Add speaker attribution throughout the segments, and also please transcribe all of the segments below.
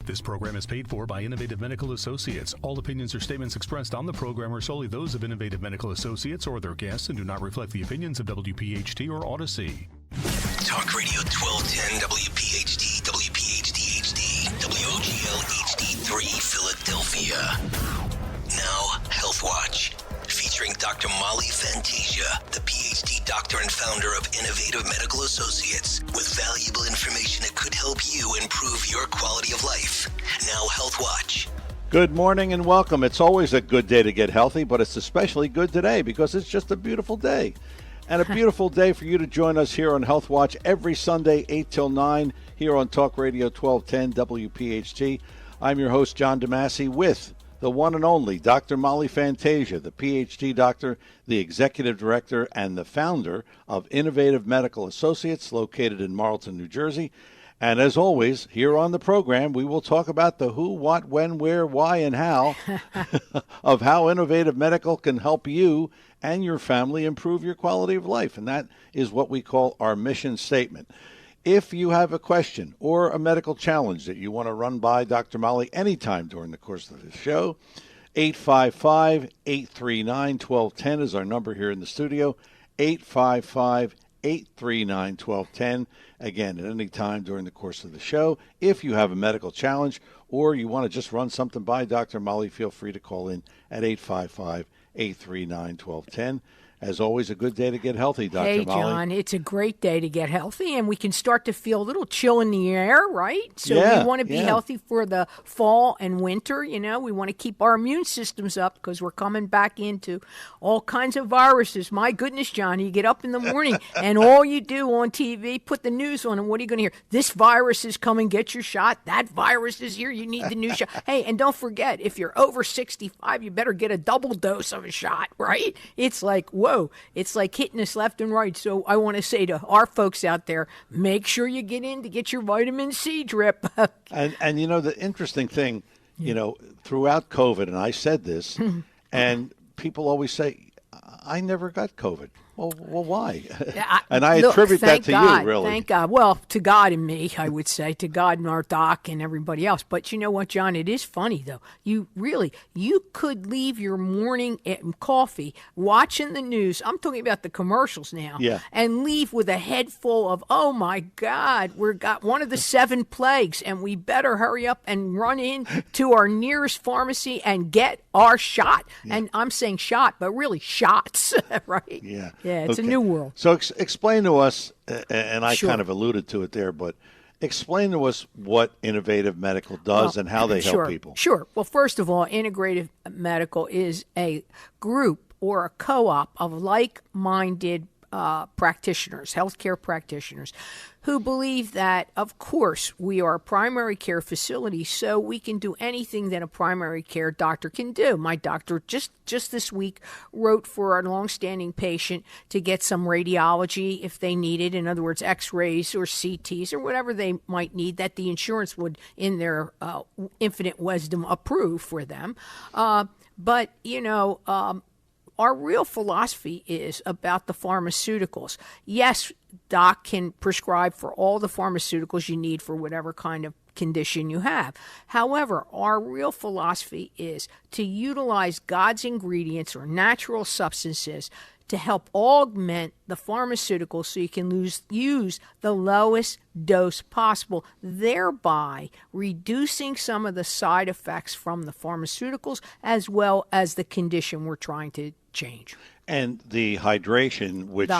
Speaker 1: This program is paid for by Innovative Medical Associates. All opinions or statements expressed on the program are solely those of Innovative Medical Associates or their guests and do not reflect the opinions of WPH.D or Odyssey.
Speaker 2: Talk Radio 1210 WPH.D, WPH.D HD, WOGL HD3 Philadelphia. Now, Health Watch, featuring Dr. Molly Fantasia, the PhD doctor and founder of Innovative Medical Associates, with valuable information that could help you improve your quality of life. Now, Health Watch.
Speaker 3: Good morning and welcome. It's always a good day to get healthy, but it's especially good today because it's just a beautiful day. And a beautiful day for you to join us here on Health Watch every Sunday, 8 till 9, here on Talk Radio 1210 WPHT. I'm your host, John DeMasi, with the one and only Dr. Molly Fantasia, the PhD doctor, the executive director, and the founder of Innovative Medical Associates, located in Marlton, New Jersey. And as always, here on the program, we will talk about the who, what, when, where, why, and how of how Innovative Medical can help you and your family improve your quality of life. And that is what we call our mission statement. If you have a question or a medical challenge that you want to run by Dr. Molly anytime during the course of the show, 855-839-1210 is our number here in the studio, 855-839-1210. Again, at any time during the course of the show. If you have a medical challenge or you want to just run something by Dr. Molly, feel free to call in at 855-839-1210. As always, a good day to get healthy, Dr.
Speaker 4: Hey,
Speaker 3: Molly.
Speaker 4: John, it's a great day to get healthy, and we can start to feel a little chill in the air, right? So we want to be healthy for the fall and winter. You know, we want to keep our immune systems up because we're coming back into all kinds of viruses. My goodness, John, you get up in the morning, and all you do on TV, put the news on, and what are you going to hear? This virus is coming, get your shot. That virus is here, you need the new shot. Hey, and don't forget, if you're over 65, you better get a double dose of a shot, right? It's like, whoa, it's like hitting us left and right. So I want to say to our folks out there, make sure you get in to get your vitamin C drip.
Speaker 3: and you know, the interesting thing, you know, throughout COVID, and I said this, and people always say, I never got COVID. Well, why? And I attribute that to you, really.
Speaker 4: Thank God. Well, to God and me, I would say, to God and our doc and everybody else. But you know what, John? It is funny, though. You could leave your morning coffee watching the news. I'm talking about the commercials now.
Speaker 3: Yeah.
Speaker 4: And leave with a head full of, oh, my God, we've got one of the 7 plagues, and we better hurry up and run in to our nearest pharmacy and get our shot. Yeah. And I'm saying shot, but really shots, right?
Speaker 3: Yeah.
Speaker 4: Yeah, it's a new world.
Speaker 3: So explain to us, and I kind of alluded to it there, but explain to us what Innovative Medical does and how they help people.
Speaker 4: Sure. Well, first of all, Integrative Medical is a group or a co-op of like-minded practitioners, healthcare practitioners, who believe that, of course, we are a primary care facility, so we can do anything that a primary care doctor can do. My doctor just this week wrote for a longstanding patient to get some radiology if they needed, in other words, x-rays or CTs or whatever they might need that the insurance would, in their infinite wisdom, approve for them. But, you know, our real philosophy is about the pharmaceuticals. Yes, doc can prescribe for all the pharmaceuticals you need for whatever kind of condition you have. However, our real philosophy is to utilize God's ingredients or natural substances to help augment the pharmaceuticals so you can use the lowest dose possible, thereby reducing some of the side effects from the pharmaceuticals as well as the condition we're trying to change.
Speaker 3: And the hydration, which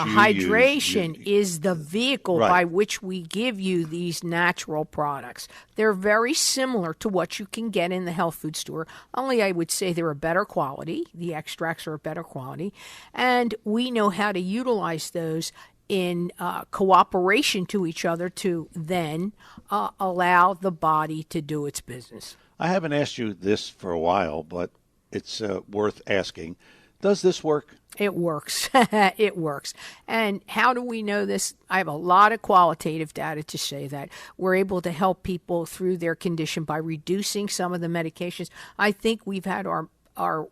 Speaker 4: is the vehicle by which we give you these natural products. They're very similar to what you can get in the health food store, only I would say they're a better quality. The extracts are a better quality. And we know how to utilize those in cooperation to each other to then allow the body to do its business.
Speaker 3: I haven't asked you this for a while, but it's worth asking. Does this work?
Speaker 4: It works. It works. And how do we know this? I have a lot of qualitative data to say that we're able to help people through their condition by reducing some of the medications. I think we've had our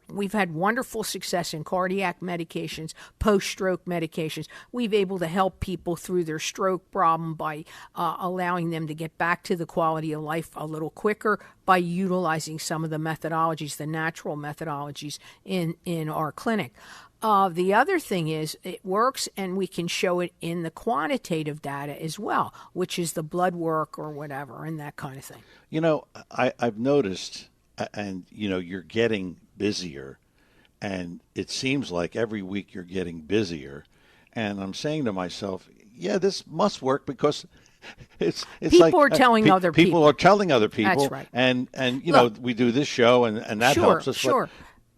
Speaker 4: we've had wonderful success in cardiac medications, post-stroke medications. We've able to help people through their stroke problem by allowing them to get back to the quality of life a little quicker by utilizing some of the methodologies, the natural methodologies in our clinic. The other thing is it works, and we can show it in the quantitative data as well, which is the blood work or whatever and that kind of thing.
Speaker 3: You know, I've noticed, and, you know, you're getting busier, and it seems like every week you're getting busier. And I'm saying to myself, yeah, this must work because it's
Speaker 4: people
Speaker 3: like
Speaker 4: are telling other people.
Speaker 3: People are telling other people.
Speaker 4: That's right.
Speaker 3: And you know, we do this show, and that helps us.
Speaker 4: Sure.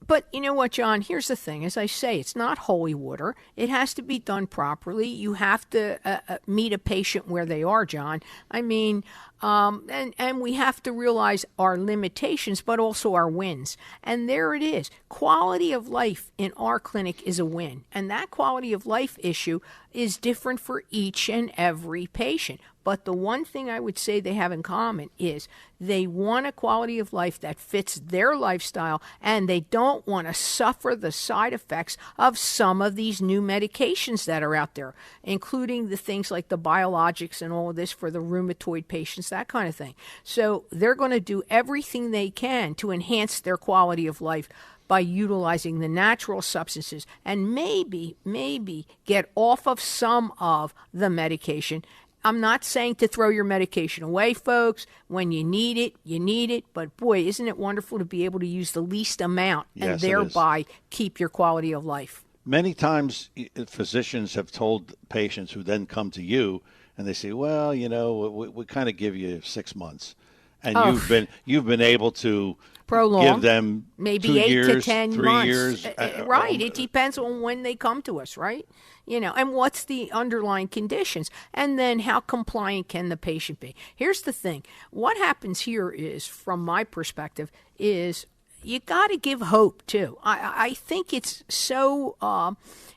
Speaker 4: But you know what, John? Here's the thing. As I say, it's not holy water. It has to be done properly. You have to meet a patient where they are, John. I mean, and we have to realize our limitations, but also our wins. And there it is. Quality of life in our clinic is a win. And that quality of life issue is different for each and every patient. But the one thing I would say they have in common is they want a quality of life that fits their lifestyle, and they don't want to suffer the side effects of some of these new medications that are out there, including the things like the biologics and all of this for the rheumatoid patients, that kind of thing. So they're going to do everything they can to enhance their quality of life by utilizing the natural substances and maybe get off of some of the medication. I'm not saying to throw your medication away, folks. When you need it, you need it. But boy, isn't it wonderful to be able to use the least amount and thereby keep your quality of life.
Speaker 3: Many times physicians have told patients who then come to you and they say, well, you know, we kind of give you 6 months. And you've been able to
Speaker 4: prolong,
Speaker 3: give them
Speaker 4: maybe
Speaker 3: 2
Speaker 4: 8
Speaker 3: years,
Speaker 4: to 10
Speaker 3: 3
Speaker 4: months.
Speaker 3: years.
Speaker 4: Right. It depends on when they come to us, right? You know, and what's the underlying conditions, and then how compliant can the patient be? Here's the thing. What happens here is, from my perspective, is you got to give hope too. I think it's so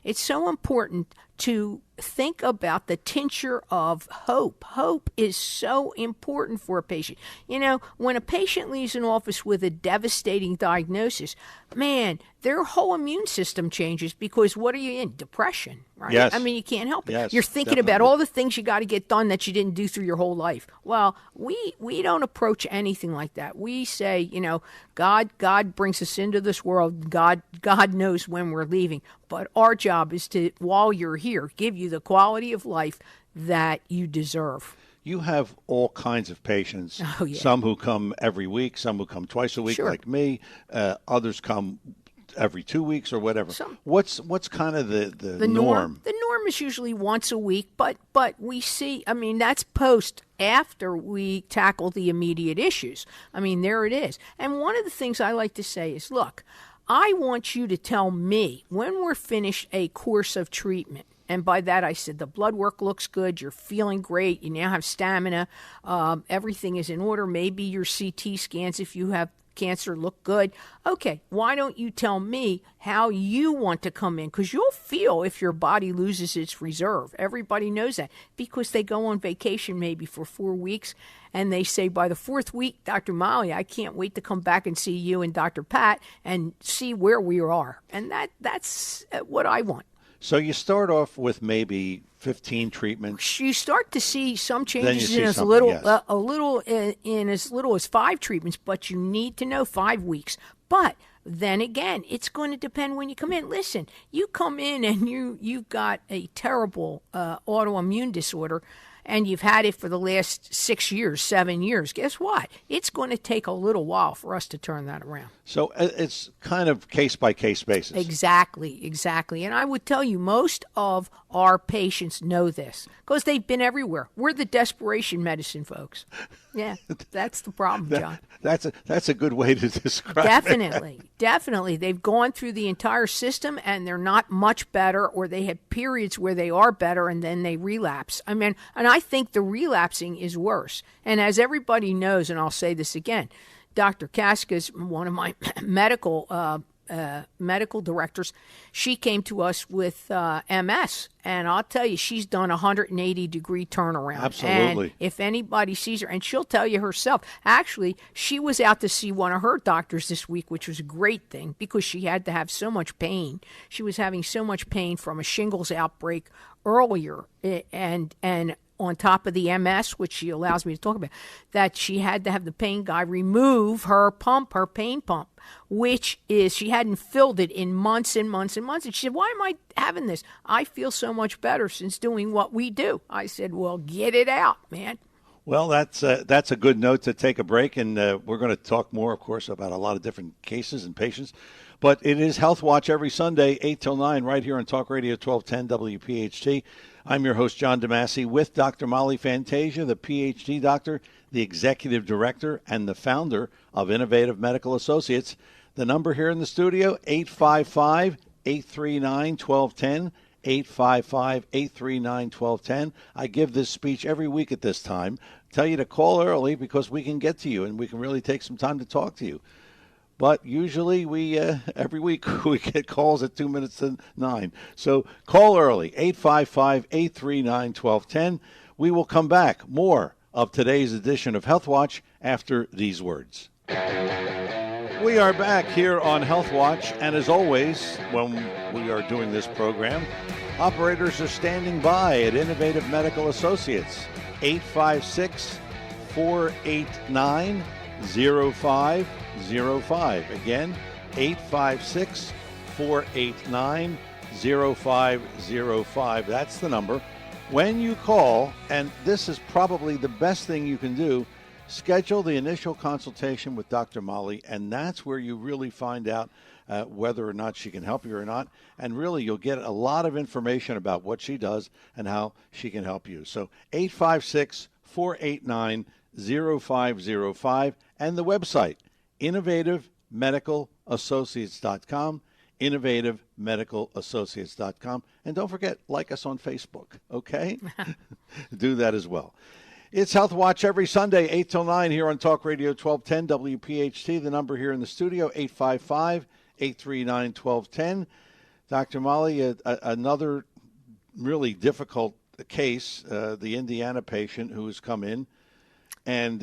Speaker 4: important to think about the tincture of hope. Hope is so important for a patient. You know, when a patient leaves an office with a devastating diagnosis, man, their whole immune system changes because what are you in? Depression, right?
Speaker 3: Yes.
Speaker 4: I mean, you can't help it.
Speaker 3: Yes,
Speaker 4: You're thinking about all the things you got to get done that you didn't do through your whole life. Well, we don't approach anything like that. We say, you know, God brings us into this world. God knows when we're leaving. But our job is to, while you're here, give you the quality of life that you deserve.
Speaker 3: You have all kinds of patients.
Speaker 4: Oh, yeah.
Speaker 3: Some who come every week, some who come twice a week,
Speaker 4: Sure.
Speaker 3: like me. Others come every 2 weeks or whatever. What's kind of the norm?
Speaker 4: The norm is usually once a week, but we see, I mean, that's after we tackle the immediate issues. I mean, there it is. And one of the things I like to say is, look, I want you to tell me when we're finished a course of treatment. And by that, I said the blood work looks good. You're feeling great. You now have stamina. Everything is in order. Maybe your CT scans, if you have cancer, look good. Okay, why don't you tell me how you want to come in? Because you'll feel if your body loses its reserve. Everybody knows that because they go on vacation maybe for 4 weeks and they say by the 4th week, Dr. Molly, I can't wait to come back and see you and Dr. Pat and see where we are. And that's what I want.
Speaker 3: So you start off with maybe 15 treatments.
Speaker 4: You start to see some changes
Speaker 3: see
Speaker 4: in as
Speaker 3: something,
Speaker 4: in as little as 5 treatments, but you need to know 5 weeks. But then again, it's going to depend when you come in. Listen, you come in and you've got a terrible autoimmune disorder, and you've had it for the last 6 years, 7 years. Guess what? It's going to take a little while for us to turn that around.
Speaker 3: So it's kind of case-by-case basis.
Speaker 4: Exactly. And I would tell you, most of our patients know this because they've been everywhere. We're the desperation medicine folks. Yeah, that's the problem, John.
Speaker 3: That's a good way to describe
Speaker 4: it. Definitely. They've gone through the entire system and they're not much better, or they have periods where they are better and then they relapse. I mean, and I think the relapsing is worse. And as everybody knows, and I'll say this again, Dr. Casca's one of my medical medical directors. She came to us with MS, and I'll tell you, she's done a 180-degree turnaround.
Speaker 3: Absolutely.
Speaker 4: And if anybody sees her, and she'll tell you herself, actually, she was out to see one of her doctors this week, which was a great thing because she had to have so much pain. She was having so much pain from a shingles outbreak earlier, and on top of the MS, which she allows me to talk about, that she had to have the pain guy remove her pump, her pain pump, which is, she hadn't filled it in months and months and months. And she said, why am I having this? I feel so much better since doing what we do. I said, well, get it out, man.
Speaker 3: Well, that's a good note to take a break, and we're going to talk more, of course, about a lot of different cases and patients. But it is Health Watch every Sunday, 8 till 9, right here on Talk Radio 1210 WPHT. I'm your host, John DeMasi, with Dr. Molly Fantasia, the Ph.D. doctor, the executive director, and the founder of Innovative Medical Associates. The number here in the studio, 855-839-1210, 855-839-1210. I give this speech every week at this time. Tell you to call early because we can get to you and we can really take some time to talk to you. But usually every week we get calls at 2 minutes to 9. So call early, 855-839-1210. We will come back. More of today's edition of Health Watch after these words. We are back here on Health Watch, and as always, when we are doing this program, operators are standing by at Innovative Medical Associates, 856-489-0505. Again, 856-489-0505. That's the number. When you call, and this is probably the best thing you can do, schedule the initial consultation with Dr. Molly, and that's where you really find out whether or not she can help you or not. And really, you'll get a lot of information about what she does and how she can help you. So 856-489-0505 and the website, innovativemedicalassociates.com, innovativemedicalassociates.com. And don't forget, like us on Facebook, okay? Do that as well. It's Health Watch every Sunday, 8 till 9 here on Talk Radio 1210 WPHT. The number here in the studio, 855-839-1210. Dr. Molly, another really difficult case, the Indiana patient who has come in, and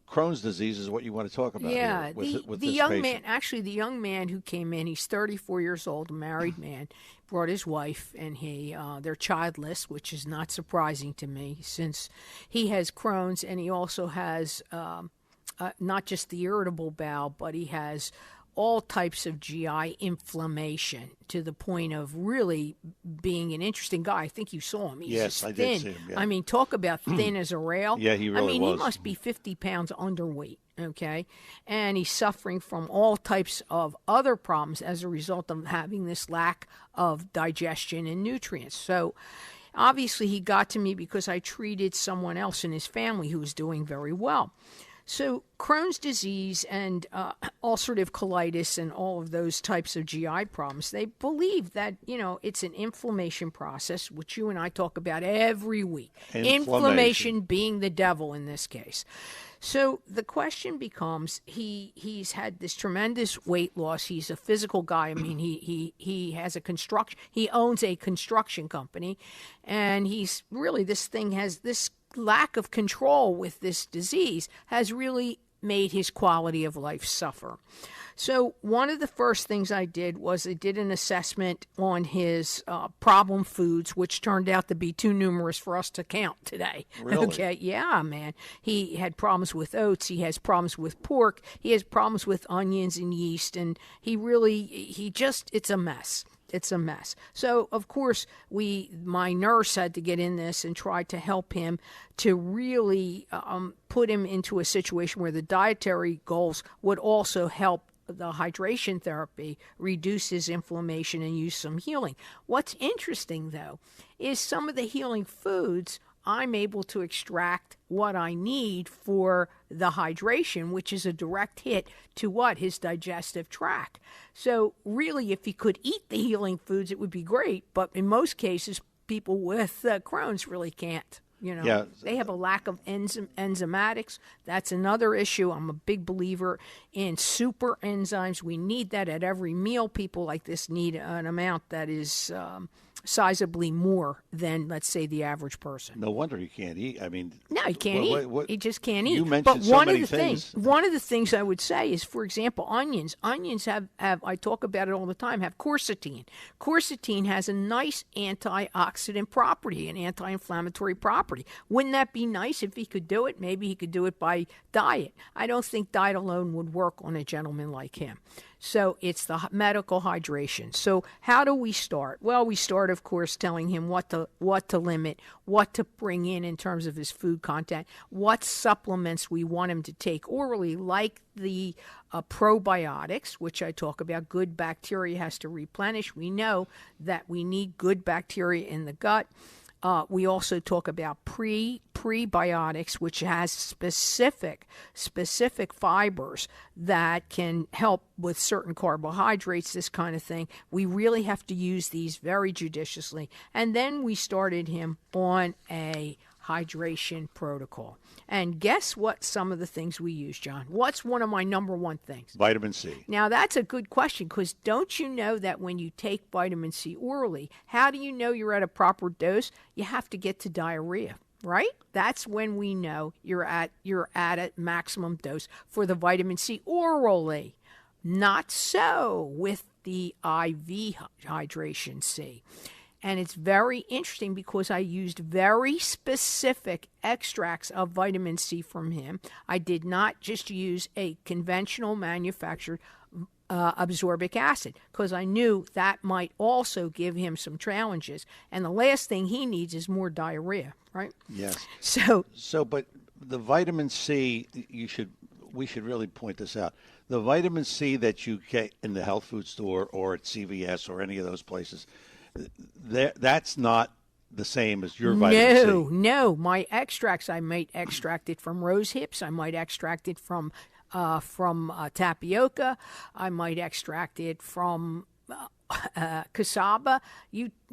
Speaker 3: Crohn's disease is what you want to talk about.
Speaker 4: Yeah,
Speaker 3: here with
Speaker 4: the
Speaker 3: this
Speaker 4: young
Speaker 3: patient.
Speaker 4: man, actually the young man who came in, he's 34 years old, a married man, brought his wife, and they're childless, which is not surprising to me since he has Crohn's, and he also has not just the irritable bowel, but he has all types of GI inflammation to the point of really being an interesting guy. I think you saw him. He's
Speaker 3: Yes, I
Speaker 4: thin.
Speaker 3: did see him. Yeah.
Speaker 4: I mean, talk about thin as a rail.
Speaker 3: Yeah, he really was.
Speaker 4: He must be 50 pounds underweight, okay? And he's suffering from all types of other problems as a result of having this lack of digestion and nutrients. So obviously he got to me because I treated someone else in his family who was doing very well. So Crohn's disease and ulcerative colitis and all of those types of GI problems, they believe that, it's an inflammation process, which you and I talk about every week. Inflammation being the devil in this case. So the question becomes, he's had this tremendous weight loss. He's a physical guy. I mean, he has he owns a construction company, and he's really, this lack of control with this disease has really made his quality of life suffer. So one of the first things I did was I did an assessment on his problem foods, which turned out to be too numerous for us to count today.
Speaker 3: Really?
Speaker 4: Okay, yeah, man. He had problems with oats. He has problems with pork. He has problems with onions and yeast. And it's a mess. It's a mess. So, of course, my nurse had to get in this and try to help him to really put him into a situation where the dietary goals would also help the hydration therapy reduce his inflammation and use some healing. What's interesting, though, is some of the healing foods I'm able to extract what I need for the hydration, which is a direct hit to his digestive tract. So really, if he could eat the healing foods, it would be great. But in most cases, people with Crohn's really can't.
Speaker 3: Yeah.
Speaker 4: They have a lack of enzymatics. That's another issue. I'm a big believer in super enzymes. We need that at every meal. People like this need an amount that is sizably more than, let's say, the average person.
Speaker 3: No wonder he can't eat. I mean,
Speaker 4: No, he can't eat. He just can't eat.
Speaker 3: You mentioned
Speaker 4: but one
Speaker 3: so many
Speaker 4: of the things. One of the things I would say is, for example, onions. Onions have I talk about it all the time, have quercetin. Quercetin has a nice antioxidant property, an anti-inflammatory property. Wouldn't that be nice if he could do it? Maybe he could do it by diet. I don't think diet alone would work on a gentleman like him. So it's the medical hydration. So how do we start? Well, we start, of course, telling him what to limit, what to bring in terms of his food content, what supplements we want him to take orally, like the probiotics, which I talk about. Good bacteria has to replenish. We know that we need good bacteria in the gut. We also talk about prebiotics, which has specific fibers that can help with certain carbohydrates, this kind of thing. We really have to use these very judiciously. And then we started him on a hydration protocol. And guess what some of the things we use, John? What's one of my number one things?
Speaker 3: Vitamin C.
Speaker 4: Now, that's a good question, because don't you know that when you take vitamin C orally, how do you know you're at a proper dose? You have to get to diarrhea, right? That's when we know you're at a maximum dose for the vitamin C orally. Not so with the IV hydration C. And it's very interesting because I used very specific extracts of vitamin C from him. I did not just use a conventional manufactured absorbic acid, because I knew that might also give him some challenges. And the last thing he needs is more diarrhea, right?
Speaker 3: Yes.
Speaker 4: So,
Speaker 3: but the vitamin C, we should really point this out. The vitamin C that you get in the health food store or at CVS or any of those places, that's not the same as your vitamin C.
Speaker 4: No. My extracts, I might extract it from rose hips. I might extract it from tapioca. I might extract it from cassava.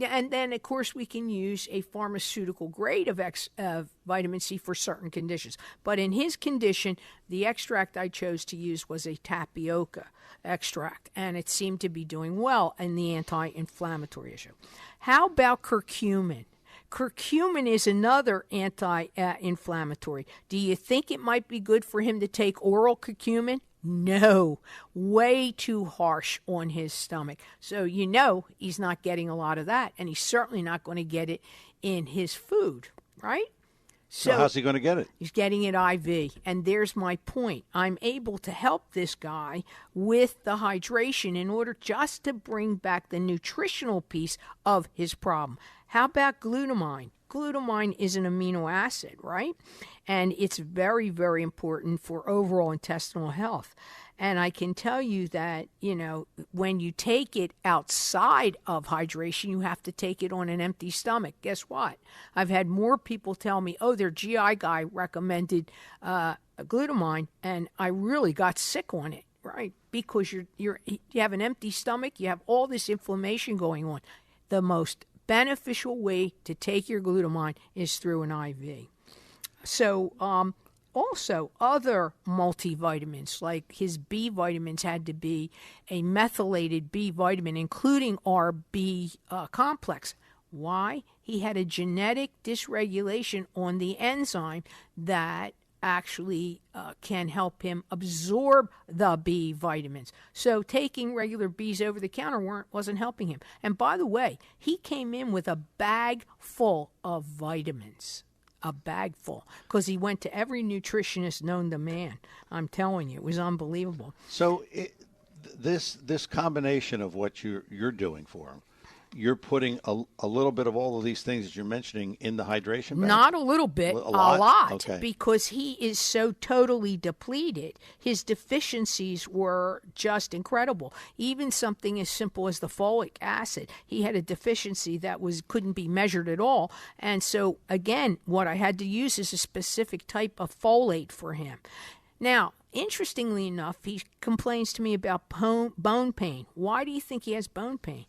Speaker 4: And then, of course, we can use a pharmaceutical grade of vitamin C for certain conditions. But in his condition, the extract I chose to use was a tapioca extract, and it seemed to be doing well in the anti-inflammatory issue. How about curcumin? Curcumin is another anti-inflammatory. Do you think it might be good for him to take oral curcumin? No, way too harsh on his stomach. So he's not getting a lot of that, and he's certainly not going to get it in his food, right?
Speaker 3: So how's he going to get it?
Speaker 4: He's getting it IV, and there's my point. I'm able to help this guy with the hydration in order just to bring back the nutritional piece of his problem. How about glutamine? Glutamine is an amino acid, right? And it's very, very important for overall intestinal health. And I can tell you that, when you take it outside of hydration, you have to take it on an empty stomach. Guess what? I've had more people tell me, their GI guy recommended glutamine, and I really got sick on it, right? Because you have an empty stomach, you have all this inflammation going on. The most beneficial way to take your glutamine is through an IV. So, also, other multivitamins, like his B vitamins, had to be a methylated B vitamin, including our B complex. Why? He had a genetic dysregulation on the enzyme that actually can help him absorb the B vitamins. So taking regular Bs over the counter wasn't helping him. And by the way, he came in with a bag full of vitamins. A bag full, because he went to every nutritionist known to man. I'm telling you, it was unbelievable.
Speaker 3: So this combination of what you're doing for him, you're putting a little bit of all of these things that you're mentioning in the hydration bag?
Speaker 4: Not a little bit, a lot.
Speaker 3: Okay.
Speaker 4: Because he is so totally depleted. His deficiencies were just incredible. Even something as simple as the folic acid, he had a deficiency that couldn't be measured at all. And so, again, what I had to use is a specific type of folate for him. Now, interestingly enough, he complains to me about bone pain. Why do you think he has bone pain?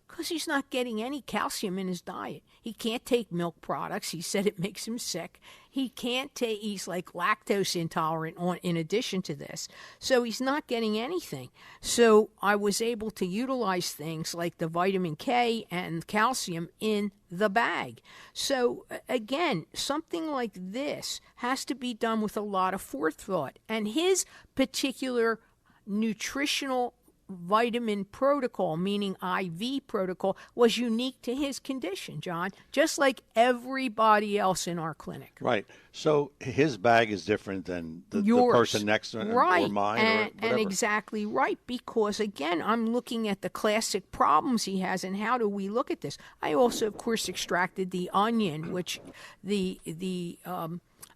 Speaker 4: Because he's not getting any calcium in his diet. He can't take milk products. He said it makes him sick. He can't take, he's like lactose intolerant in addition to this. So he's not getting anything. So I was able to utilize things like the vitamin K and calcium in the bag. So again, something like this has to be done with a lot of forethought. And his particular nutritional vitamin protocol, meaning IV protocol, was unique to his condition, John, just like everybody else in our clinic.
Speaker 3: Right. So his bag is different than the person next to him
Speaker 4: right.
Speaker 3: or mine
Speaker 4: and,
Speaker 3: or whatever.
Speaker 4: And exactly right, because, again, I'm looking at the classic problems he has and how do we look at this. I also, of course, extracted the onion, which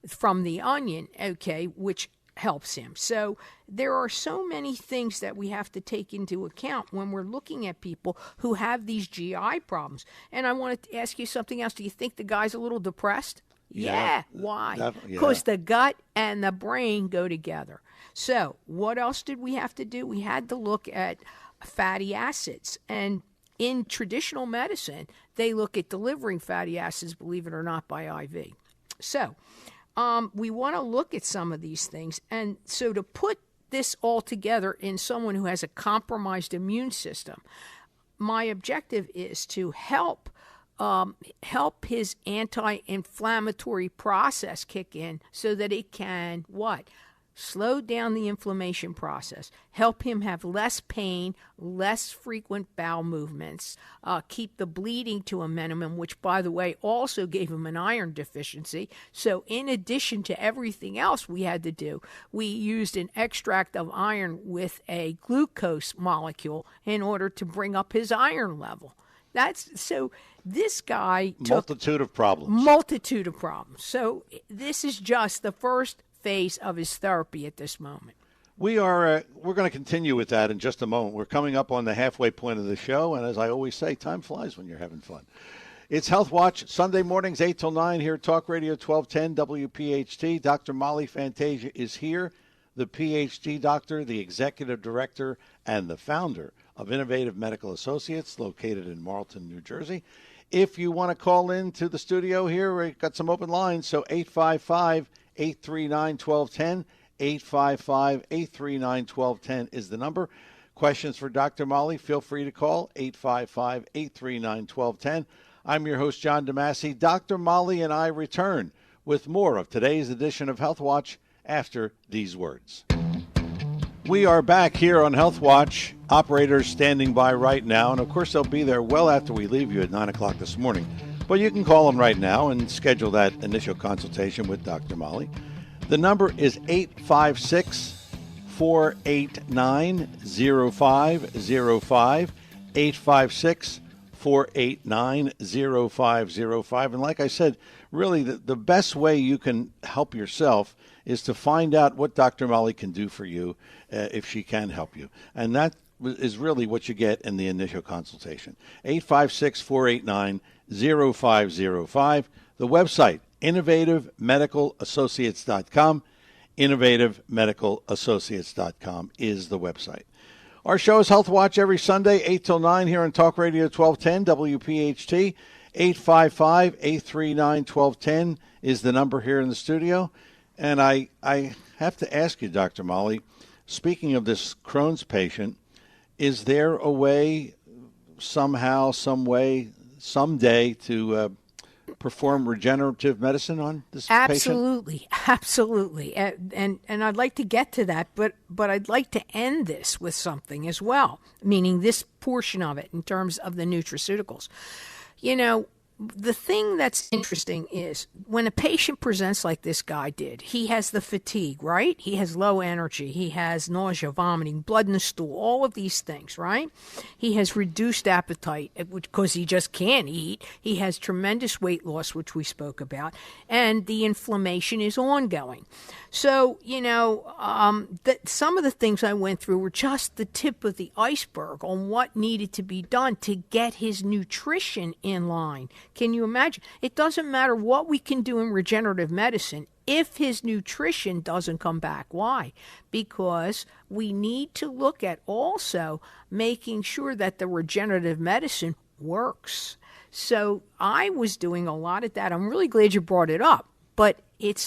Speaker 4: from the onion, okay, which helps him. So there are so many things that we have to take into account when we're looking at people who have these GI problems. And I wanted to ask you something else. Do you think the guy's a little depressed? Yeah. Why? Because the gut and the brain go together. So what else did we have to do? We had to look at fatty acids. And in traditional medicine, they look at delivering fatty acids, believe it or not, by IV. So we want to look at some of these things. And so to put this all together in someone who has a compromised immune system, my objective is to help his anti-inflammatory process kick in so that it can, what? Slow down the inflammation process, help him have less pain, less frequent bowel movements, keep the bleeding to a minimum, which, by the way, also gave him an iron deficiency. So in addition to everything else we had to do, we used an extract of iron with a glucose molecule in order to bring up his iron level. So this guy took
Speaker 3: multitude of problems.
Speaker 4: So this is just the first phase of his therapy at this moment.
Speaker 3: We're going to continue with that in just a moment. We're coming up on the halfway point of the show, and as I always say, time flies when you're having fun. It's Health Watch, Sunday mornings, 8 till 9 here at Talk Radio 1210 WPHT. Dr. Molly Fantasia is here, the PhD doctor, the executive director, and the founder of Innovative Medical Associates, located in Marlton, New Jersey. If you want to call in to the studio here, we've got some open lines, so 855-839-1210, 855-839-1210 is the number. Questions for Dr. Molly, feel free to call 855-839-1210. I'm your host, John DeMasi. Dr. Molly and I return with more of today's edition of Health Watch after these words. We are back here on Health Watch. Operators standing by right now, and of course they'll be there well after we leave you at 9 o'clock this morning. But you can call them right now and schedule that initial consultation with Dr. Molly. The number is 856-489-0505, 856-489-0505. And like I said, really the best way you can help yourself is to find out what Dr. Molly can do for you if she can help you. And that is really what you get in the initial consultation. 856-489-0505. The website, innovativemedicalassociates.com. Innovativemedicalassociates.com is the website. Our show is Health Watch every Sunday, 8 till 9 here on Talk Radio 1210 WPHT. 855-839-1210 is the number here in the studio. And I have to ask you, Dr. Molly, speaking of this Crohn's patient, is there a way, somehow, some way, someday to perform regenerative medicine on this patient?
Speaker 4: Absolutely. And I'd like to get to that, but I'd like to end this with something as well, meaning this portion of it in terms of the nutraceuticals. You know, the thing that's interesting is when a patient presents like this guy did, he has the fatigue, right? He has low energy. He has nausea, vomiting, blood in the stool, all of these things, right? He has reduced appetite because he just can't eat. He has tremendous weight loss, which we spoke about, and the inflammation is ongoing. So, you know, some of the things I went through were just the tip of the iceberg on what needed to be done to get his nutrition in line. Can you imagine? It doesn't matter what we can do in regenerative medicine if his nutrition doesn't come back. Why? Because we need to look at also making sure that the regenerative medicine works. So I was doing a lot of that. I'm really glad you brought it up, but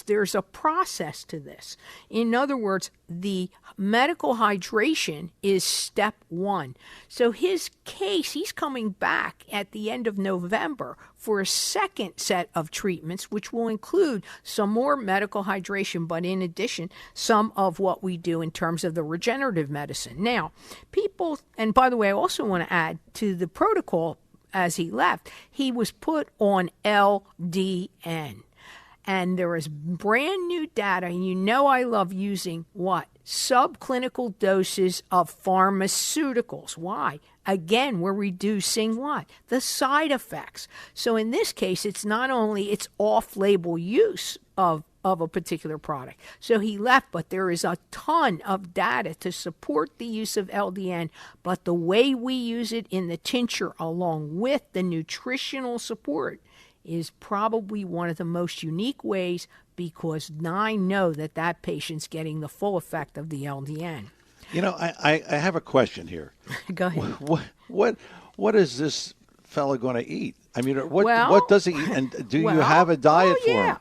Speaker 4: there's a process to this. In other words, the medical hydration is step one. So his case, he's coming back at the end of November for a second set of treatments, which will include some more medical hydration, but in addition, some of what we do in terms of the regenerative medicine. Now, people, and by the way, I also want to add to the protocol as he left, he was put on LDN. And there is brand new data, and you know I love using what? Subclinical doses of pharmaceuticals. Why? Again, we're reducing what? The side effects. So in this case, it's not only it's off-label use of a particular product. So he left, but there is a ton of data to support the use of LDN, but the way we use it in the tincture along with the nutritional support is probably one of the most unique ways, because I know that patient's getting the full effect of the LDN.
Speaker 3: You know, I have a question here.
Speaker 4: Go ahead.
Speaker 3: What is this fellow going to eat? I mean, what does he eat? And do you have a diet for him?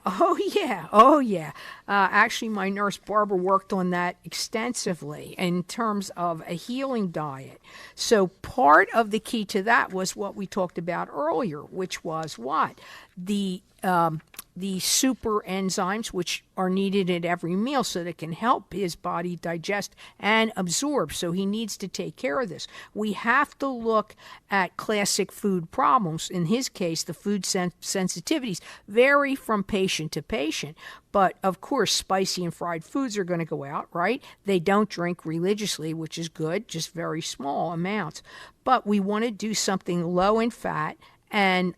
Speaker 4: Oh, yeah. Actually, my nurse Barbara worked on that extensively in terms of a healing diet. So part of the key to that was what we talked about earlier, which was what? The super enzymes, which are needed at every meal so that it can help his body digest and absorb. So he needs to take care of this. We have to look at classic food problems. In his case, the food sensitivities vary from patient to patient. But, of course, spicy and fried foods are going to go out, right? They don't drink religiously, which is good, just very small amounts. But we want to do something low in fat and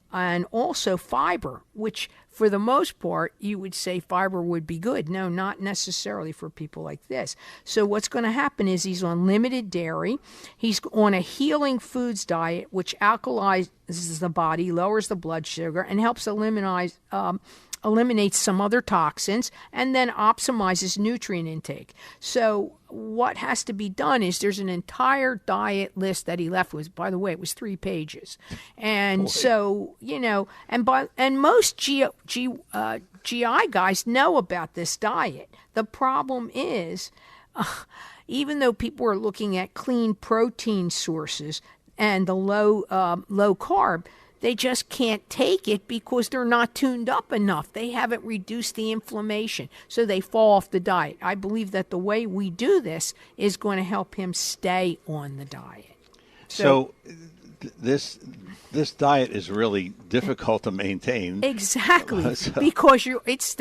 Speaker 4: also fiber, which for the most part, you would say fiber would be good. No, not necessarily for people like this. So what's going to happen is he's on limited dairy. He's on a healing foods diet, which alkalizes the body, lowers the blood sugar, and helps eliminates some other toxins, and then optimizes nutrient intake. So what has to be done is there's an entire diet list that he left with. By the way, it was 3 pages. And boy. So, you know, and most GI guys know about this diet. The problem is, even though people are looking at clean protein sources and the low carb, they just can't take it because they're not tuned up enough. They haven't reduced the inflammation, so they fall off the diet. I believe that the way we do this is going to help him stay on the diet.
Speaker 3: So this diet is really difficult to maintain.
Speaker 4: Exactly, because it's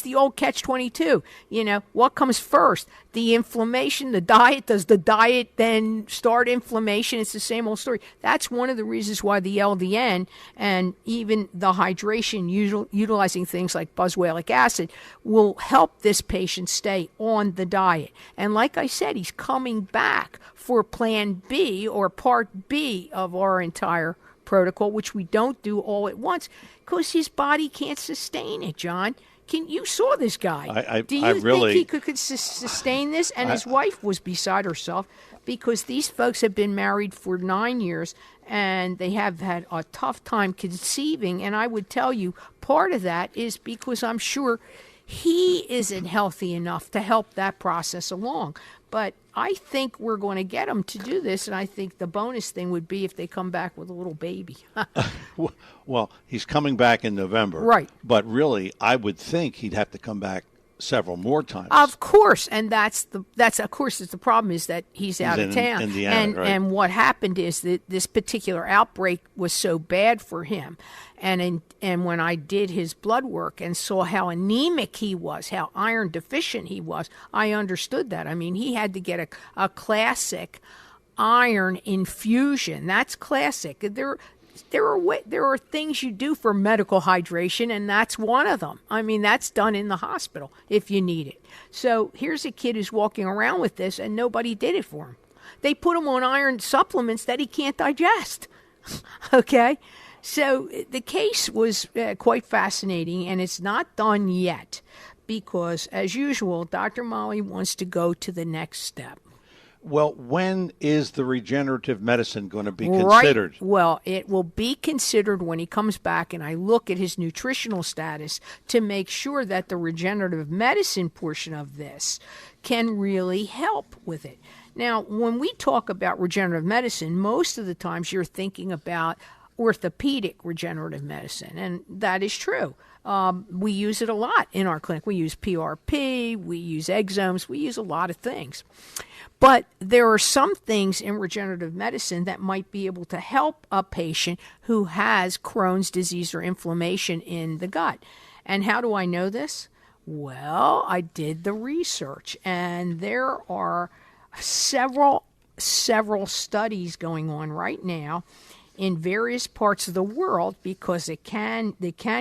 Speaker 4: the old catch-22. You know, what comes first? The inflammation, the diet. Does the diet then start inflammation? It's the same old story. That's one of the reasons why the LDN and even the hydration, utilizing things like boswellic acid, will help this patient stay on the diet. And like I said, he's coming back for Plan B or Part B of our entire protocol, which we don't do all at once because his body can't sustain it, John. You saw this guy. Do you think he could sustain this? And his wife was beside herself because these folks have been married for 9 years and they have had a tough time conceiving. And I would tell you part of that is because I'm sure he isn't healthy enough to help that process along. But I think we're going to get them to do this, and I think the bonus thing would be if they come back with a little baby.
Speaker 3: Well, he's coming back in November.
Speaker 4: Right.
Speaker 3: But really, I would think he'd have to come back several more times.
Speaker 4: Of course, and that's of course the problem is that he's out of town.
Speaker 3: Indiana, right.
Speaker 4: And what happened is that this particular outbreak was so bad for him, and when I did his blood work and saw how anemic he was, how iron deficient he was, I understood that. I mean, he had to get a classic iron infusion. That's classic. There are things you do for medical hydration, and that's one of them. I mean, that's done in the hospital if you need it. So here's a kid who's walking around with this, and nobody did it for him. They put him on iron supplements that he can't digest. Okay? So the case was quite fascinating, and it's not done yet because, as usual, Dr. Molly wants to go to the next step.
Speaker 3: Well, when is the regenerative medicine going to be considered?
Speaker 4: Right. Well, it will be considered when he comes back and I look at his nutritional status to make sure that the regenerative medicine portion of this can really help with it. Now, when we talk about regenerative medicine, most of the times you're thinking about orthopedic regenerative medicine, and that is true. We use it a lot in our clinic. We use PRP, we use exomes, we use a lot of things. But there are some things in regenerative medicine that might be able to help a patient who has Crohn's disease or inflammation in the gut. And how do I know this? Well, I did the research, and there are several studies going on right now in various parts of the world, because they can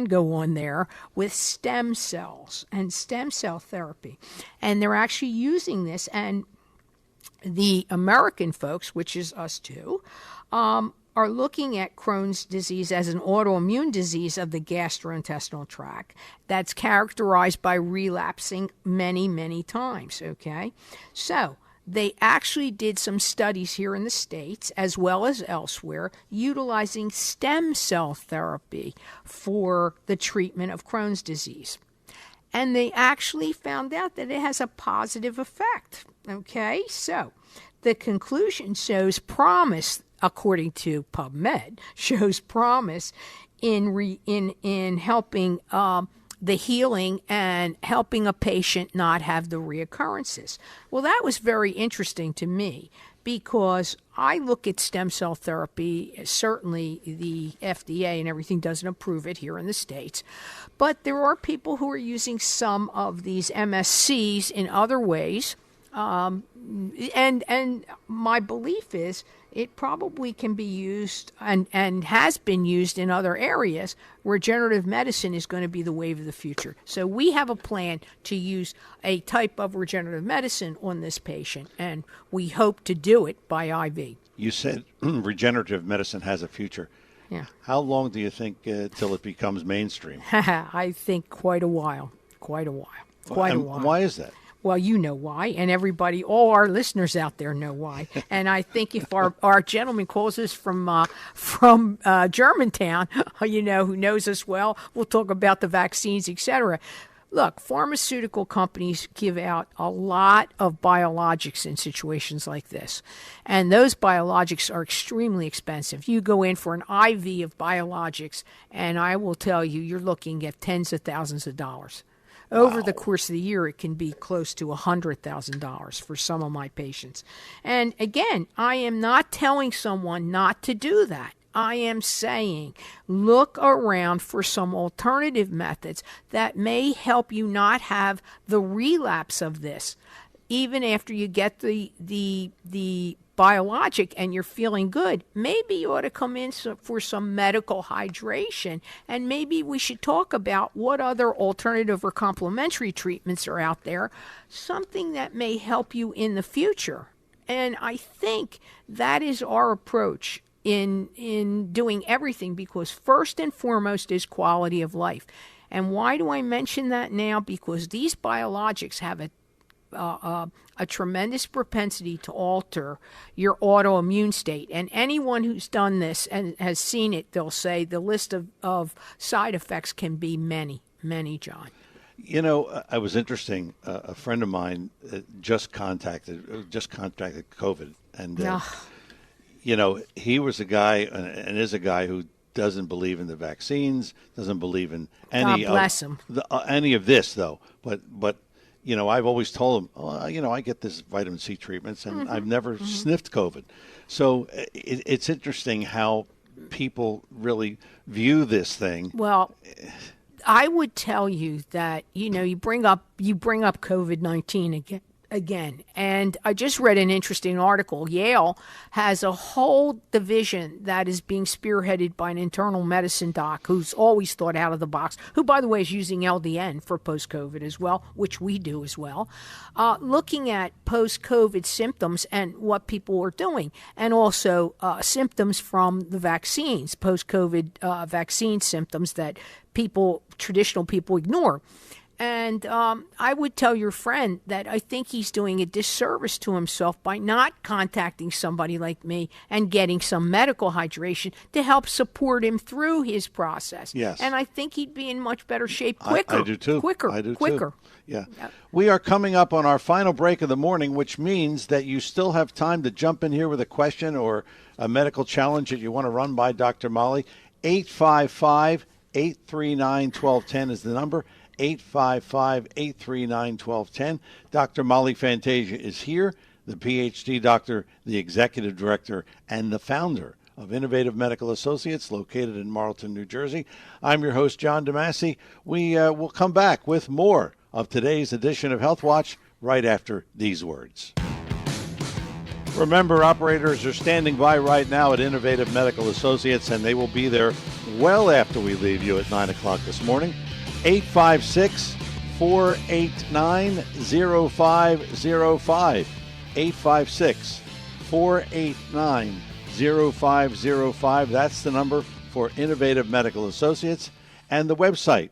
Speaker 4: go on there with stem cells and stem cell therapy. And they're actually using this, and the American folks, which is us too, are looking at Crohn's disease as an autoimmune disease of the gastrointestinal tract that's characterized by relapsing many, many times, okay? So they actually did some studies here in the States as well as elsewhere utilizing stem cell therapy for the treatment of Crohn's disease. And they actually found out that it has a positive effect. Okay, so the conclusion shows promise, according to PubMed, shows promise in helping the healing and helping a patient not have the reoccurrences. Well, that was very interesting to me, because I look at stem cell therapy, certainly the FDA and everything doesn't approve it here in the States, but there are people who are using some of these MSCs in other ways, and my belief is it probably can be used and has been used in other areas. Regenerative medicine is going to be the wave of the future. So we have a plan to use a type of regenerative medicine on this patient, and we hope to do it by IV.
Speaker 3: You said regenerative medicine has a future.
Speaker 4: Yeah.
Speaker 3: How long do you think till it becomes mainstream?
Speaker 4: I think quite a while. Quite a while.
Speaker 3: Why is that?
Speaker 4: Well, you know why, and everybody, all our listeners out there know why. And I think if our gentleman calls us from Germantown, who knows us well, we'll talk about the vaccines, etc. Look, pharmaceutical companies give out a lot of biologics in situations like this, and those biologics are extremely expensive. You go in for an IV of biologics, and I will tell you, you're looking at tens of thousands of dollars. Over the course of the year, it can be close to $100,000 for some of my patients. And again, I am not telling someone not to do that. I am saying look around for some alternative methods that may help you not have the relapse of this. Even after you get the biologic and you're feeling good, maybe you ought to come in for some medical hydration, and maybe we should talk about what other alternative or complementary treatments are out there, something that may help you in the future. And I think that is our approach in doing everything, because first and foremost is quality of life. And why do I mention that now? Because these biologics have a tremendous propensity to alter your autoimmune state. And anyone who's done this and has seen it, they'll say the list of side effects can be many, John.
Speaker 3: You know, I was interesting. A friend of mine just contracted COVID, and he was a guy and is a guy who doesn't believe in the vaccines, doesn't believe in any
Speaker 4: God bless him.
Speaker 3: Any of this, though. But I've always told him, I get this vitamin C treatments, and I've never sniffed COVID. So it's interesting how people really view this thing.
Speaker 4: Well, I would tell you that, you bring up COVID-19 again. And I just read an interesting article. Yale has a whole division that is being spearheaded by an internal medicine doc who's always thought out of the box, who, by the way, is using LDN for post-COVID as well, which we do as well, looking at post-COVID symptoms and what people are doing, and also symptoms from the vaccines, post-COVID vaccine symptoms that traditional people ignore. And I would tell your friend that I think he's doing a disservice to himself by not contacting somebody like me and getting some medical hydration to help support him through his process.
Speaker 3: Yes.
Speaker 4: And I think he'd be in much better shape quicker.
Speaker 3: I do too.
Speaker 4: Quicker.
Speaker 3: I do
Speaker 4: quicker.
Speaker 3: too. Yeah. We are coming up on our final break of the morning, which means that you still have time to jump in here with a question or a medical challenge that you want to run by Dr. Molly. 855-839-1210 is the number. 855-839-1210. Dr. Molly Fantasia is here, the PhD doctor, the executive director, and the founder of Innovative Medical Associates, located in Marlton, New Jersey. I'm your host, John DeMasi. We will come back with more of today's edition of Health Watch right after these words. Remember, operators are standing by right now at Innovative Medical Associates, and they will be there well after we leave you at 9 o'clock this morning. 856-489-0505. 856-489-0505. That's the number for Innovative Medical Associates. And the website,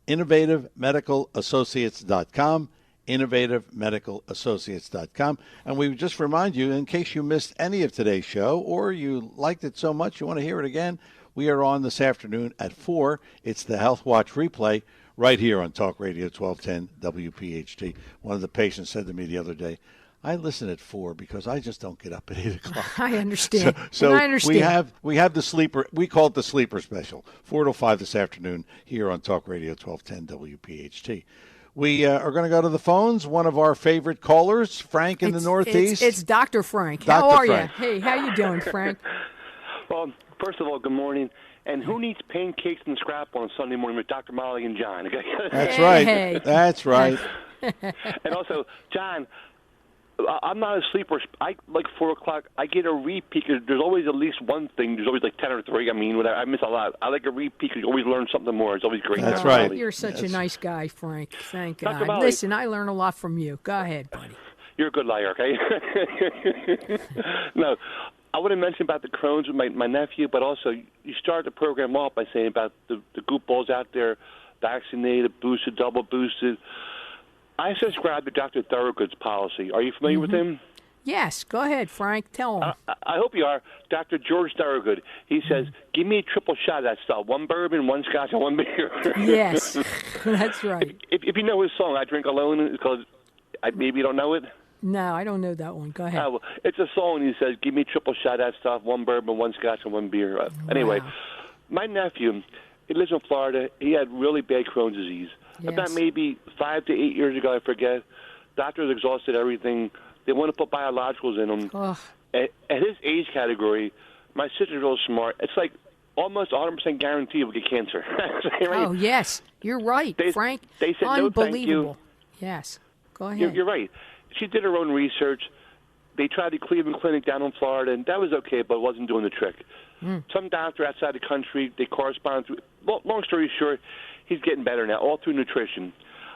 Speaker 3: innovativemedicalassociates.com. innovativemedicalassociates.com. And we would just remind you, in case you missed any of today's show or you liked it so much you want to hear it again, we are on this afternoon at 4. It's the Health Watch replay right here on Talk Radio 1210 WPHT. One of the patients said to me the other day, I listen at 4 because I just don't get up at 8 o'clock.
Speaker 4: I understand.
Speaker 3: So
Speaker 4: I understand.
Speaker 3: we have the sleeper. We call it the sleeper special, 4 to 5 this afternoon here on Talk Radio 1210 WPHT. We are going to go to the phones. One of our favorite callers, Frank in the Northeast.
Speaker 4: It's Dr. Frank.
Speaker 3: Dr.
Speaker 4: How are
Speaker 3: Frank.
Speaker 4: you? Hey, how you doing, Frank?
Speaker 5: Well, first of all, good morning. And who needs pancakes and scrap on Sunday morning with Dr. Molly and John? Okay?
Speaker 3: That's right.
Speaker 4: Hey.
Speaker 3: That's right.
Speaker 5: And also, John, I'm not a sleeper. I like 4 o'clock. I get a repeat. There's always at least one thing. There's always like 10 or 3. I mean, whatever. I miss a lot. I like a repeat because you always learn something more. It's always great.
Speaker 3: That's
Speaker 5: Dr.
Speaker 3: right.
Speaker 5: Molly.
Speaker 4: You're such a nice guy, Frank. Thank
Speaker 5: Dr.
Speaker 4: God.
Speaker 5: Molly.
Speaker 4: Listen, I learn a lot from you. Go ahead, buddy.
Speaker 5: You're a good liar, okay? No, I want to mention about the Crohn's with my nephew, but also you started the program off by saying about the goofballs out there, vaccinated, boosted, double boosted. I subscribe to Dr. Thorogood's policy. Are you familiar with him?
Speaker 4: Yes, go ahead, Frank. Tell him.
Speaker 5: I hope you are. Dr. George Thorogood. He says, give me a triple shot of that stuff. 1 bourbon, 1 scotch, and 1 beer.
Speaker 4: Yes, that's right.
Speaker 5: If you know his song, I Drink Alone, it's called, maybe you don't know it?
Speaker 4: No, I don't know that one. Go ahead.
Speaker 5: Well, it's a song. He says, give me a triple shot of that stuff. 1 bourbon, 1 scotch, and 1 beer. Anyway, my nephew, he lives in Florida. He had really bad Crohn's disease.
Speaker 4: Yes.
Speaker 5: About maybe 5 to 8 years ago, I forget. Doctors exhausted everything. They want to put biologicals in him.
Speaker 4: Ugh.
Speaker 5: At his age category, my sister's real smart. It's like almost 100% guarantee he'll get cancer. Right?
Speaker 4: Oh, yes. You're right, Frank.
Speaker 5: They said, no, thank you.
Speaker 4: Unbelievable. Yes. Go ahead.
Speaker 5: You're right. She did her own research. They tried the Cleveland Clinic down in Florida, and that was okay, but it wasn't doing the trick. Some doctor outside the country, they correspond through. Long story short, he's getting better now, all through nutrition.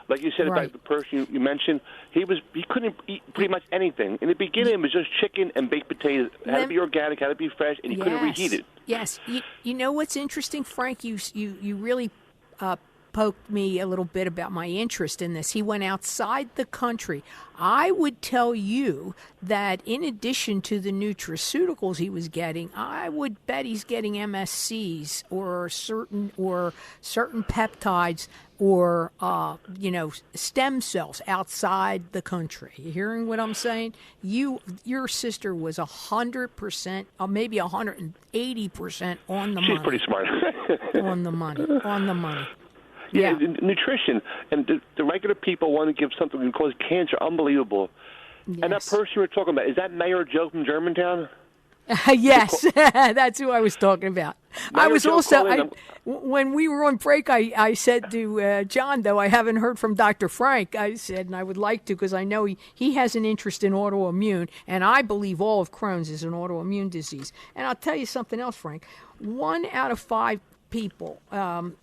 Speaker 5: Like you said about the person you mentioned, he couldn't eat pretty much anything. In the beginning, it was just chicken and baked potatoes. It had to be organic, had to be fresh, and you couldn't reheat it.
Speaker 4: Yes. You know what's interesting, Frank? You really poked me a little bit about my interest in this. He went outside the country. I would tell you that in addition to the nutraceuticals he was getting, I would bet he's getting MSCs or certain peptides or stem cells outside the country. You hearing what I'm saying? Your sister was 100%, or maybe 180% on the money.
Speaker 5: She's pretty smart.
Speaker 4: On the money.
Speaker 5: Yeah, nutrition. And the regular people want to give something that can cause cancer. Unbelievable.
Speaker 4: Yes.
Speaker 5: And that person you were talking about, is that Mayor Joe from Germantown?
Speaker 4: Yes, that's who I was talking about.
Speaker 5: Mayor
Speaker 4: I was
Speaker 5: Joe
Speaker 4: also, when we were on break, I said to John, though I haven't heard from Dr. Frank, I said, and I would like to because I know he has an interest in autoimmune, and I believe all of Crohn's is an autoimmune disease. And I'll tell you something else, Frank. 1 out of 5 people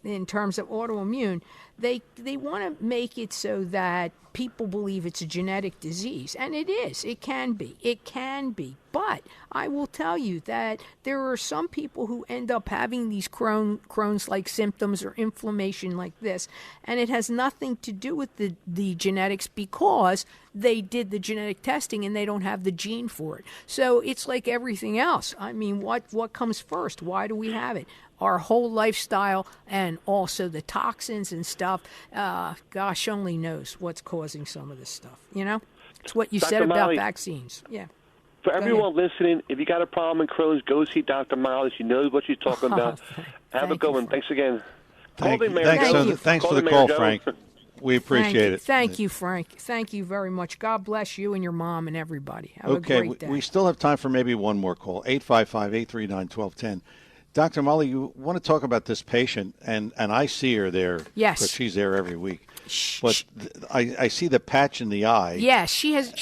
Speaker 4: in terms of autoimmune, they want to make it so that people believe it's a genetic disease, and it is. It can be. But I will tell you that there are some people who end up having these Crohn's-like symptoms or inflammation like this, and it has nothing to do with the genetics because they did the genetic testing and they don't have the gene for it. So it's like everything else. I mean, what comes first? Why do we have it? Our whole lifestyle and also the toxins and stuff. Gosh only knows what's causing some of this stuff. It's what you said about vaccines. Yeah.
Speaker 5: For everyone listening, if you got a problem in Crohn's, go see Dr. Molly. She knows what she's talking about. Have a good one. Thanks again.
Speaker 3: Thanks for the call, Frank. We appreciate it.
Speaker 4: Thank you, Frank. Thank you very much. God bless you and your mom and everybody. Have a great day.
Speaker 3: We still have time for maybe one more call. 855-839-1210. Dr. Molly, you want to talk about this patient, and I see her there.
Speaker 4: Yes.
Speaker 3: Because she's there every week. But I see the patch in the eye.
Speaker 4: Yes, she had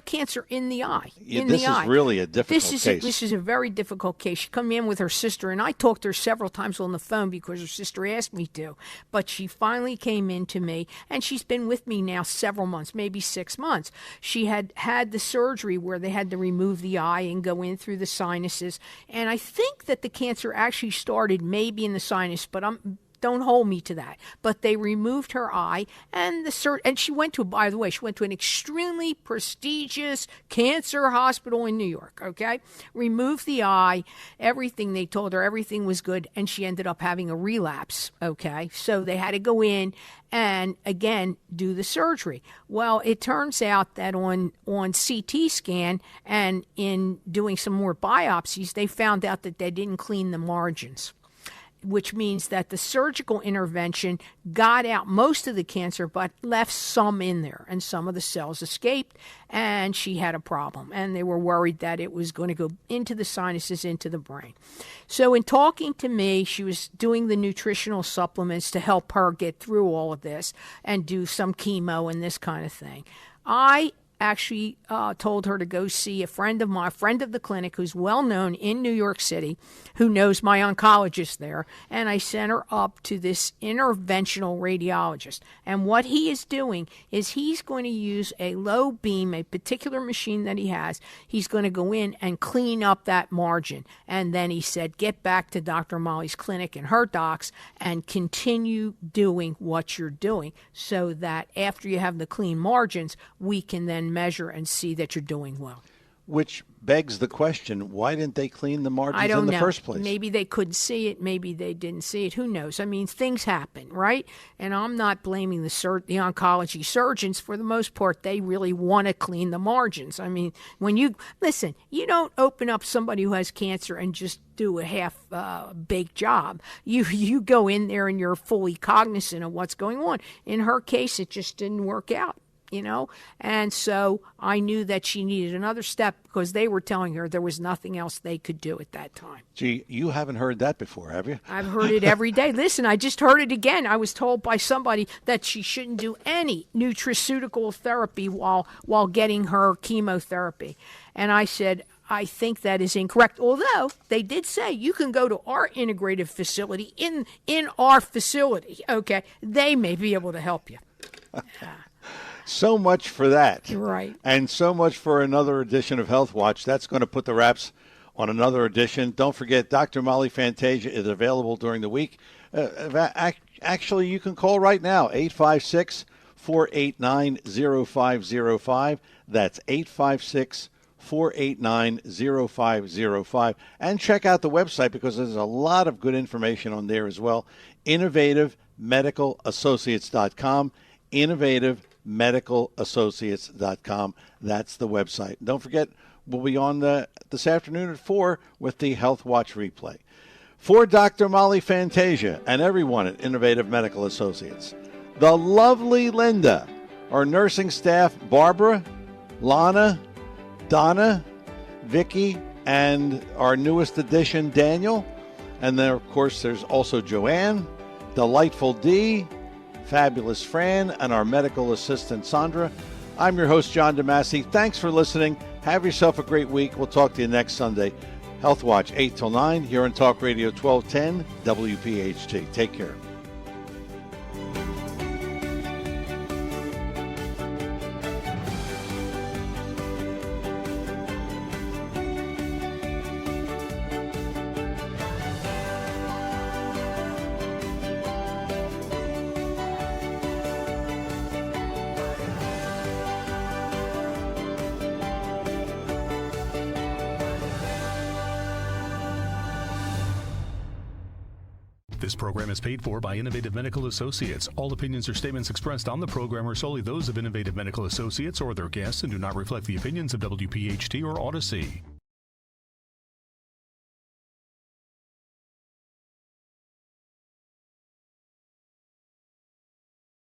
Speaker 4: cancer in the eye.
Speaker 3: This is really a difficult case.
Speaker 4: This is a very difficult case. She come in with her sister, and I talked to her several times on the phone because her sister asked me to. But she finally came in to me, and she's been with me now several months, maybe 6 months. She had the surgery where they had to remove the eye and go in through the sinuses. And I think that the cancer actually started maybe in the sinus, but don't hold me to that. But they removed her eye, and she went to, by the way, she went to an extremely prestigious cancer hospital in New York, okay? Removed the eye, everything, they told her everything was good, and she ended up having a relapse, okay? So they had to go in and, again, do the surgery. Well, it turns out that on CT scan and in doing some more biopsies, they found out that they didn't clean the margins, which means that the surgical intervention got out most of the cancer but left some in there, and some of the cells escaped, and she had a problem. And they were worried that it was going to go into the sinuses, into the brain. So in talking to me, she was doing the nutritional supplements to help her get through all of this and do some chemo and this kind of thing. I actually told her to go see a friend of the clinic who's well known in New York City, who knows my oncologist there, and I sent her up to this interventional radiologist. And what he is doing is he's going to use a low beam, a particular machine that he has. He's going to go in and clean up that margin. And then he said, get back to Dr. Molly's clinic and her docs and continue doing what you're doing so that after you have the clean margins, we can then measure and see that you're doing well.
Speaker 3: Which begs the question, why didn't they clean the margins in the first place?
Speaker 4: Maybe they couldn't see it. Maybe they didn't see it. Who knows? I mean, things happen, right? And I'm not blaming the oncology surgeons. For the most part, they really want to clean the margins. I mean, when you don't open up somebody who has cancer and just do a half-baked job. You go in there and you're fully cognizant of what's going on. In her case, it just didn't work out. And so I knew that she needed another step because they were telling her there was nothing else they could do at that time.
Speaker 3: Gee, you haven't heard that before, have you?
Speaker 4: I've heard it every day. Listen, I just heard it again. I was told by somebody that she shouldn't do any nutraceutical therapy while getting her chemotherapy. And I said, I think that is incorrect. Although they did say you can go to our integrative facility in our facility. Okay, they may be able to help you.
Speaker 3: So much for that.
Speaker 4: Right.
Speaker 3: And so much for another edition of Health Watch. That's going to put the wraps on another edition. Don't forget, Dr. Molly Fantasia is available during the week. Actually, you can call right now, 856-489-0505. That's 856-489-0505. And check out the website because there's a lot of good information on there as well. InnovativeMedicalAssociates.com. InnovativeMedicalAssociates.com. That's the website. Don't forget, we'll be on this afternoon at 4 with the Health Watch replay. For Dr. Molly Fantasia and everyone at Innovative Medical Associates, the lovely Linda, our nursing staff, Barbara, Lana, Donna, Vicky, and our newest addition, Daniel. And then, of course, there's also Joanne, Delightful D, Fabulous Fran, and our medical assistant, Sandra. I'm your host, John DeMasi. Thanks for listening. Have yourself a great week. We'll talk to you next Sunday. Health Watch, 8 till 9, here on Talk Radio 1210 WPHT. Take care.
Speaker 1: This program is paid for by Innovative Medical Associates. All opinions or statements expressed on the program are solely those of Innovative Medical Associates or their guests and do not reflect the opinions of WPHT or Odyssey.